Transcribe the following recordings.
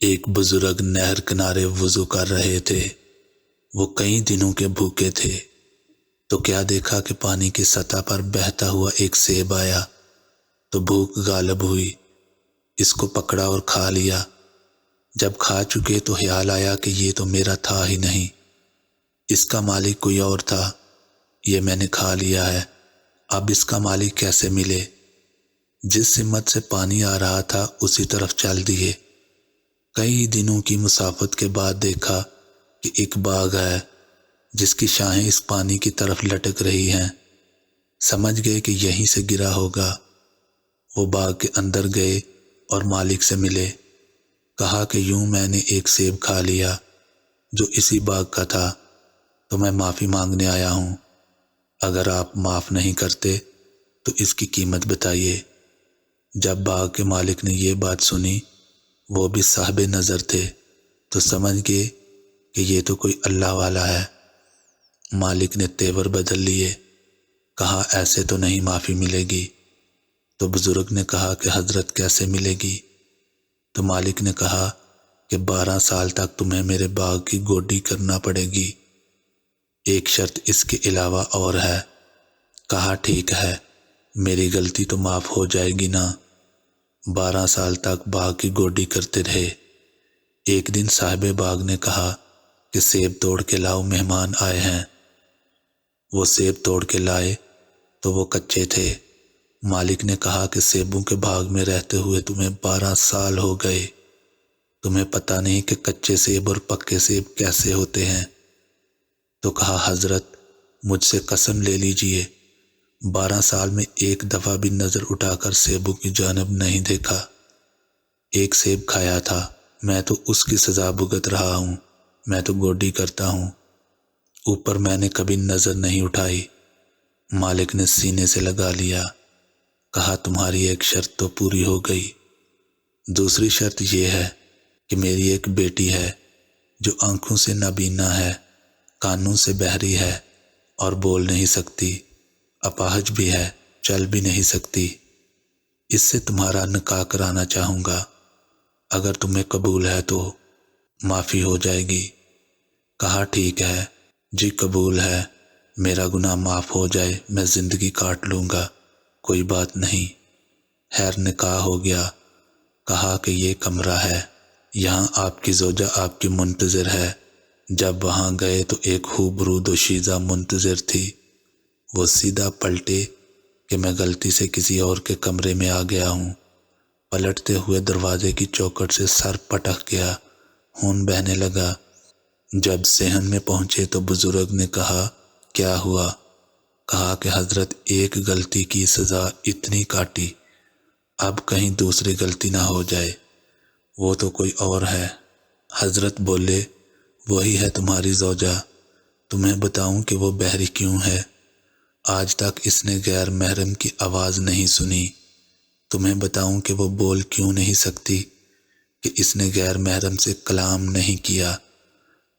ایک بزرگ نہر کنارے وضو کر رہے تھے۔ وہ کئی دنوں کے بھوکے تھے، تو کیا دیکھا کہ پانی کی سطح پر بہتا ہوا ایک سیب آیا، تو بھوک غالب ہوئی، اس کو پکڑا اور کھا لیا۔ جب کھا چکے تو خیال آیا کہ یہ تو میرا تھا ہی نہیں، اس کا مالک کوئی اور تھا، یہ میں نے کھا لیا ہے، اب اس کا مالک کیسے ملے؟ جس سمت سے پانی آ رہا تھا اسی طرف چل دیے۔ کئی دنوں کی مسافت کے بعد دیکھا کہ ایک باغ ہے جس کی شاخیں اس پانی کی طرف لٹک رہی ہیں۔ سمجھ گئے کہ یہیں سے گرا ہوگا۔ وہ باغ کے اندر گئے اور مالک سے ملے، کہا کہ یوں میں نے ایک سیب کھا لیا جو اسی باغ کا تھا، تو میں معافی مانگنے آیا ہوں، اگر آپ معاف نہیں کرتے تو اس کی قیمت بتائیے۔ جب باغ کے مالک نے یہ بات سنی، وہ بھی صاحب نظر تھے، تو سمجھ گئے کہ یہ تو کوئی اللہ والا ہے۔ مالک نے تیور بدل لیے، کہا ایسے تو نہیں معافی ملے گی۔ تو بزرگ نے کہا کہ حضرت کیسے ملے گی؟ تو مالک نے کہا کہ 12 سال تک تمہیں میرے باغ کی گوڈی کرنا پڑے گی، ایک شرط اس کے علاوہ اور ہے۔ کہا ٹھیک ہے، میری غلطی تو معاف ہو جائے گی نا؟ 12 سال تک باغ کی گوڈی کرتے رہے۔ ایک دن صاحب باغ نے کہا کہ سیب توڑ کے لاؤ، مہمان آئے ہیں۔ وہ سیب توڑ کے لائے تو وہ کچے تھے۔ مالک نے کہا کہ سیبوں کے باغ میں رہتے ہوئے تمہیں 12 سال ہو گئے، تمہیں پتہ نہیں کہ کچے سیب اور پکے سیب کیسے ہوتے ہیں؟ تو کہا حضرت مجھ سے قسم لے لیجئے، 12 سال میں ایک دفعہ بھی نظر اٹھا کر سیبوں کی جانب نہیں دیکھا۔ ایک سیب کھایا تھا، میں تو اس کی سزا بھگت رہا ہوں، میں تو گوڈی کرتا ہوں، اوپر میں نے کبھی نظر نہیں اٹھائی۔ مالک نے سینے سے لگا لیا، کہا تمہاری ایک شرط تو پوری ہو گئی، دوسری شرط یہ ہے کہ میری ایک بیٹی ہے جو آنکھوں سے نابینا ہے، کانوں سے بہری ہے اور بول نہیں سکتی، اپاہج بھی ہے، چل بھی نہیں سکتی، اس سے تمہارا نکاح کرانا چاہوں گا، اگر تمہیں قبول ہے تو معافی ہو جائے گی۔ کہا ٹھیک ہے جی، قبول ہے، میرا گناہ معاف ہو جائے میں زندگی کاٹ لوں گا، کوئی بات نہیں۔ خیر نکاح ہو گیا۔ کہا کہ یہ کمرہ ہے، یہاں آپ کی زوجہ آپ کی منتظر ہے۔ جب وہاں گئے تو ایک خوبرو دوشیزہ منتظر تھی۔ وہ سیدھا پلٹے کہ میں غلطی سے کسی اور کے کمرے میں آ گیا ہوں۔ پلٹتے ہوئے دروازے کی چوکھٹ سے سر پٹک گیا، خون بہنے لگا۔ جب صحن میں پہنچے تو بزرگ نے کہا کیا ہوا؟ کہا کہ حضرت ایک غلطی کی سزا اتنی کاٹی، اب کہیں دوسری غلطی نہ ہو جائے، وہ تو کوئی اور ہے۔ حضرت بولے وہی ہے تمہاری زوجہ، تمہیں بتاؤں کہ وہ بہری کیوں ہے؟ آج تک اس نے غیر محرم کی آواز نہیں سنی۔ تمہیں بتاؤں کہ وہ بول کیوں نہیں سکتی؟ کہ اس نے غیر محرم سے کلام نہیں کیا۔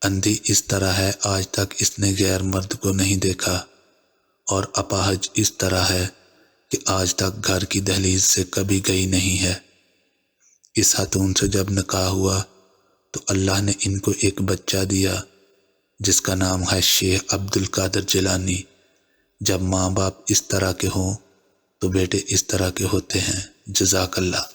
اندھی اس طرح ہے آج تک اس نے غیر مرد کو نہیں دیکھا، اور اپاہج اس طرح ہے کہ آج تک گھر کی دہلیز سے کبھی گئی نہیں ہے۔ اس خاتون سے جب نکاح ہوا تو اللہ نے ان کو ایک بچہ دیا جس کا نام ہے شیخ عبد القادر جیلانی۔ جب ماں باپ اس طرح کے ہوں تو بیٹے اس طرح کے ہوتے ہیں۔ جزاک اللہ۔